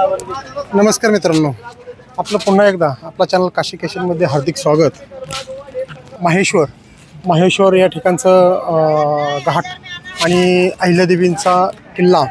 नमस्कार मित्रांनो, आपलं पुन्हा एकदा आपला चॅनल काशी केशनमध्ये हार्दिक स्वागत। माहेश्वर या ठिकाणचं घाट आणि अहिल्यादेवींचा किल्ला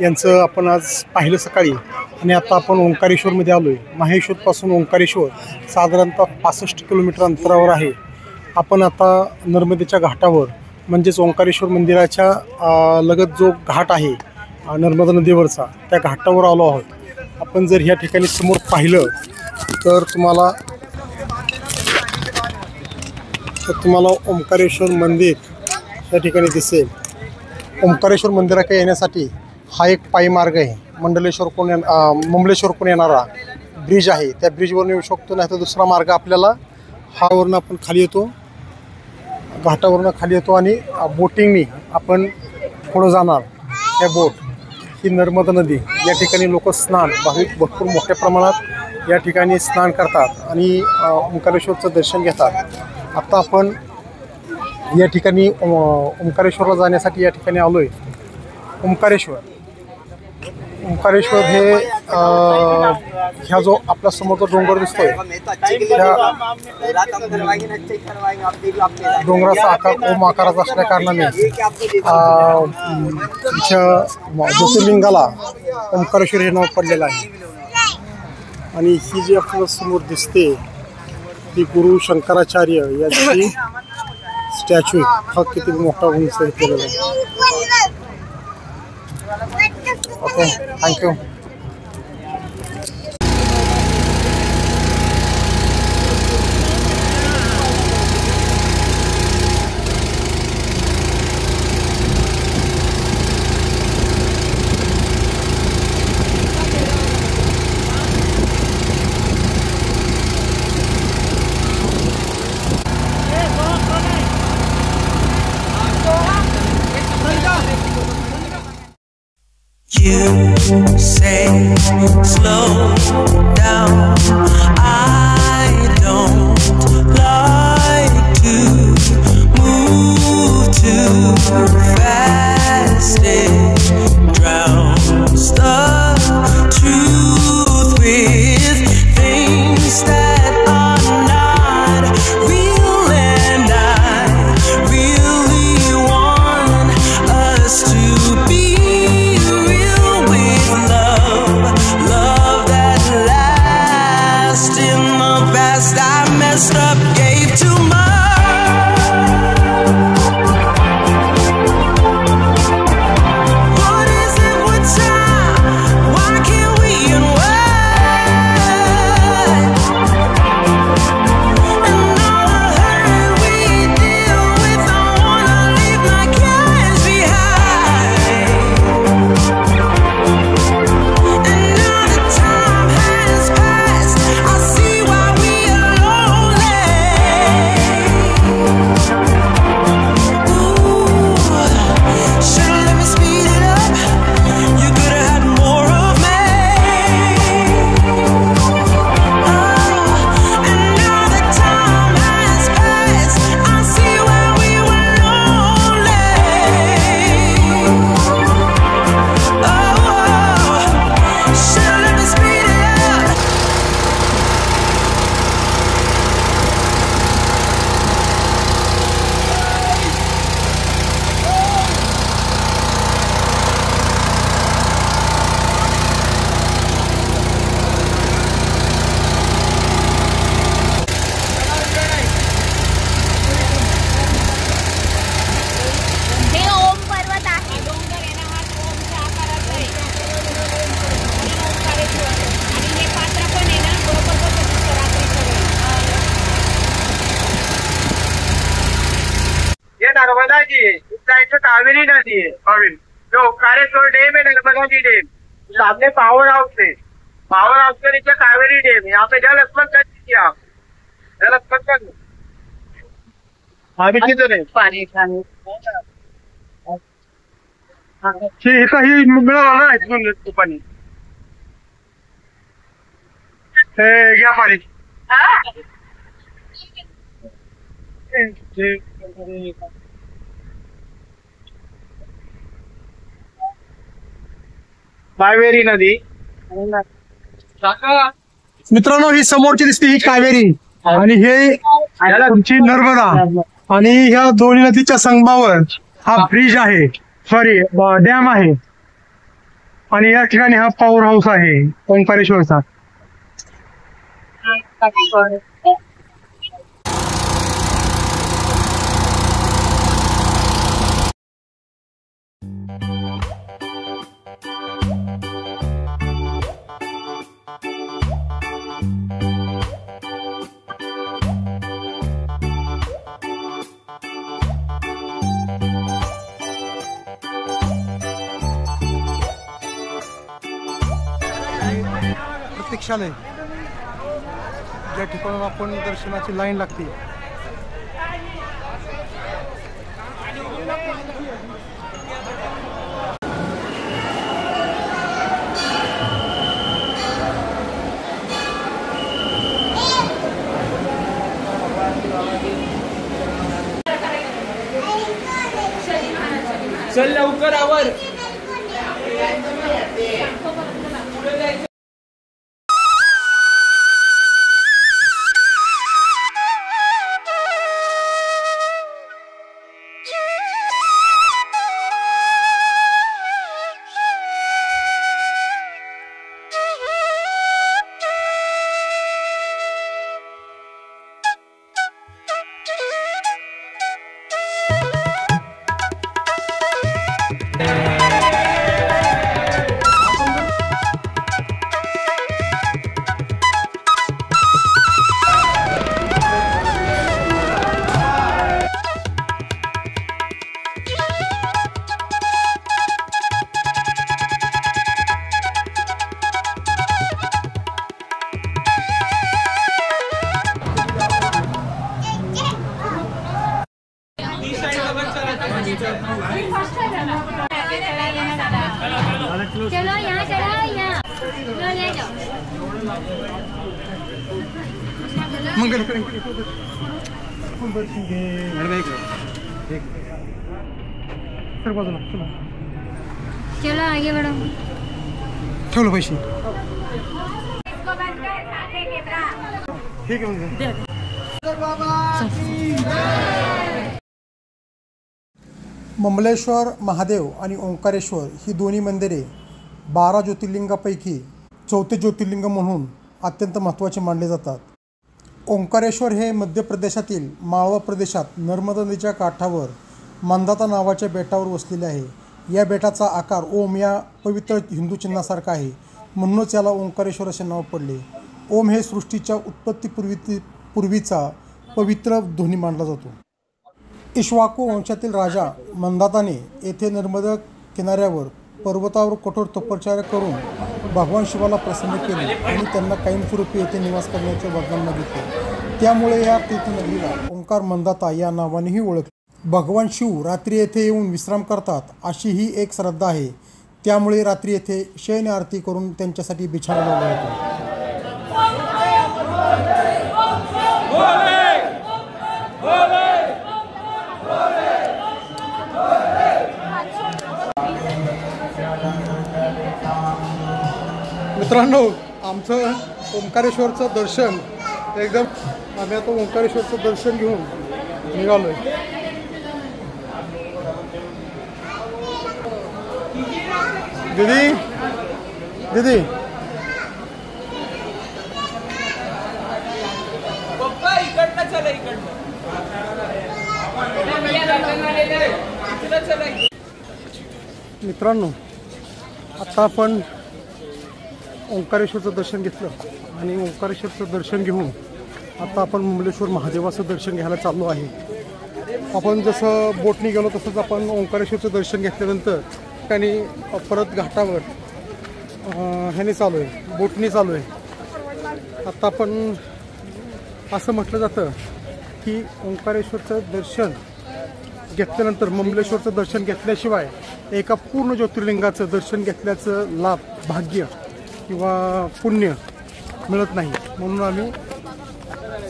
यांचं आपण आज पाहिलं सकाळी। आणि आता आपण ओंकारेश्वरमध्ये आलो आहे। माहेश्वरपासून ओंकारेश्वर साधारणतः 65 किलोमीटर अंतरावर आहे। आपण आता नर्मदेच्या घाटावर म्हणजेच ओंकारेश्वर मंदिराच्या लगत जो घाट आहे नर्मदा नदीवरचा, त्या घाटावर आलो आहोत। आपण जर ह्या ठिकाणी समोर पाहिलं तर तुम्हाला ओंकारेश्वर मंदिर या ठिकाणी दिसेल। ओंकारेश्वर मंदिराकडे येण्यासाठी हा एक पायी मार्ग आहे। मुंबलेश्वरकडून येणारा ब्रिज आहे, त्या ब्रिजवरून येऊ शकतो, नाही तर दुसरा मार्ग आपल्याला हावरून आपण खाली येतो, घाटावरून खाली येतो आणि बोटिंगनी आपण पुढे जाणार। त्या बोट ही नर्मदा नदी, या ठिकाणी लोक भाविक भरपूर मोठ्या प्रमाणात या ठिकाणी स्नान करतात आणि ओंकारेश्वरचं दर्शन घेतात। आता आपण या ठिकाणी ओंकारेश्वरला जाण्यासाठी या ठिकाणी आलो आहे। ओंकारेश्वर हे ह्या जो आपल्या समोरचा डोंगर दिसतोय, त्या डोंगराचा आकार ओम आकाराचा असल्या कारणाने ज्योतिर्लिंगाला ओंकारेश्वर हे नाव पडलेलं आहे। आणि ही जी आपल्या समोर दिसते ही गुरु शंकराचार्य याची स्टॅच्यू, हा किती मोठा उंच केलेला आहे। Okay, thank you. You say slow down. I don't like to move too fast. It drowns the truth with things that are not real, and I really want us to be messed up, gave too much. What is it with time? Why can't we unwind? And all the hurt we deal with, I wanna leave my cares behind. And now the time has passed, I see why we Narmada ji है, इस side से कावेरी नदी है, और जो Omkareshwar dam है Narmada ji dam, सामने power house है, power house के नीचे कावेरी डैम, यहाँ पे जल स्पर्श कर दीजिए आप, जल स्पर्श कर पानी मिळाला ना इथून पाणी घ्या पाणी। कावेरी नदी मित्रांनो, ही समोरची दिसते ही कावेरी आणि हे तुमची नर्मदा आणि ह्या दोन्ही नदीच्या संगमावर हा ब्रिज आहे, सॉरी डॅम आहे आणि या ठिकाणी हा पॉवर हाऊस आहे ओंकारेश्वरचा. प्रतीक्षालय ज्या ठिकाणी आपण दर्शनाची लाईन लागते. चल लवकर आवर. चलो यहाँ चला यहाँ लो ले जाओ. मंगल सर बाजूला चला. चलो आगे बढ़ो. ठेवलं पैसे. इसको बंद कर साथे कैमरा. ठीक आहे म्हणजे ममलेश्वर महादेव आणि ओंकारेश्वर ही दोन्ही मंदिरे 12 ज्योतिर्लिंगापैकी 4थे ज्योतिर्लिंग म्हणून अत्यंत महत्त्वाचे मानले जातात. ओंकारेश्वर हे मध्य प्रदेशातील माळवा प्रदेशात नर्मदा नदीच्या काठावर मंदाता नावाच्या बेटावर वसलेले आहे. या बेटाचा आकार ओम या पवित्र हिंदू चिन्हासारखा आहे, म्हणूनच याला ओंकारेश्वर असे नाव पडले. ओम हे सृष्टीच्या उत्पत्तीपूर्वीचा पवित्र ध्वनी मानला जातो. इक्ष्वाकू वंशातील राजा मंदाताने येथे नर्मदा किनाऱ्यावर पर्वतावर कठोर तपश्चर्या करून भगवान शिवाला प्रसन्न केले आणि त्यांना कायमस्वरूपी येथे निवास करण्याचे वरदान मागितले. त्यामुळे या तीर्थनगरीला ओंकार मंदाता या नावानेही ओळखले. भगवान शिव रात्री येथे येऊन विश्राम करतात अशी ही एक श्रद्धा आहे. त्यामुळे रात्री येथे शयन आरती करून त्यांच्यासाठी बिछाना लावला जातो. मित्रांनो, आमचं ओंकारेश्वरचं दर्शन एकदम आम्ही आता ओंकारेश्वरचं दर्शन घेऊन निघालो आहे. दीदी दीदी पप्पा इकडनं चला इकडनं. मित्रांनो, आता आपण ओंकारेश्वरचं दर्शन घेतलं आणि ओंकारेश्वरचं दर्शन घेऊन आता आपण ममलेश्वर महादेवाचं दर्शन घ्यायला चाललो आहे. आपण जसं बोटनी गेलो तसंच आपण ओंकारेश्वरचं दर्शन घेतल्यानंतर ठिकाणी परत घाटावर ह्याने चालू आहे, बोटनी चालू आहे. आता आपण असं म्हटलं जातं की ओंकारेश्वरचं दर्शन घेतल्यानंतर ममलेश्वरचं दर्शन घेतल्याशिवाय एका पूर्ण ज्योतिर्लिंगाचं दर्शन घेतल्याचं लाभ, भाग्य किंवा पुण्य मिळत नाही. म्हणून आम्ही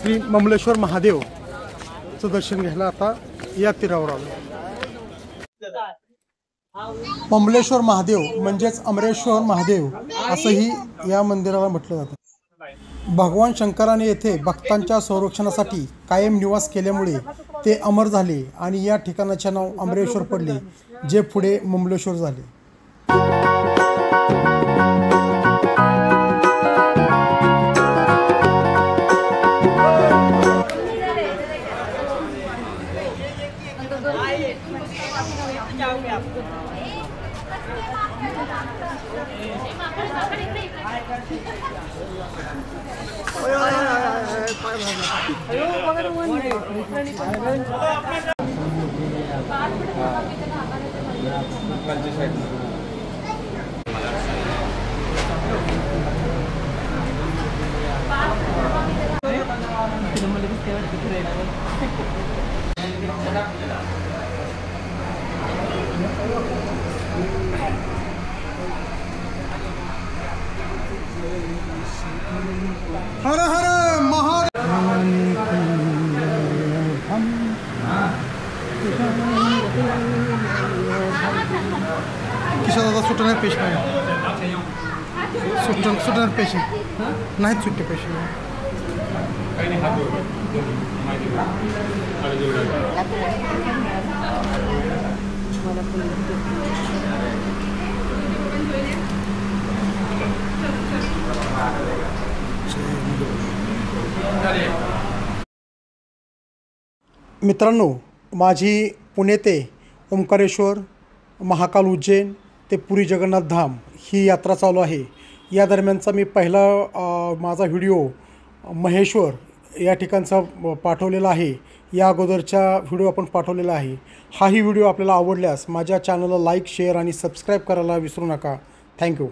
श्री ममलेश्वर महादेवचं दर्शन घ्यायला आता या तीरावर आलो. ममलेश्वर महादेव म्हणजेच अमरेश्वर महादेव असंही या मंदिराला म्हटलं जातं. भगवान शंकराने येथे भक्तांच्या संरक्षणासाठी कायम निवास केल्यामुळे ते अमर झाले आणि या ठिकाणाचे नाव अमरेश्वर पडले, जे पुढे ममलेश्वर झाले. हर हर महादेव. किशोर दादा सुटणार पेश नाही, सुटणार पेश नाहीत सुट्टे पेश. मित्रांनो, माझी पुणे ते ओंकारेश्वर, महाकाल, उज्जैन ते पुरी जगन्नाथ धाम ही यात्रा चालू आहे. या दरम्यानचा मी पहिला माझा व्हिडिओ महेश्वर या ठिकाणचा पाठवलेला आहे. या अगोदरचा व्हिडिओ आपण पाठवलेला आहे. हाही व्हिडिओ आपल्याला आवडल्यास माझ्या चॅनलला लाईक, शेअर आणि सबस्क्राईब करायला विसरू नका. थँक्यू.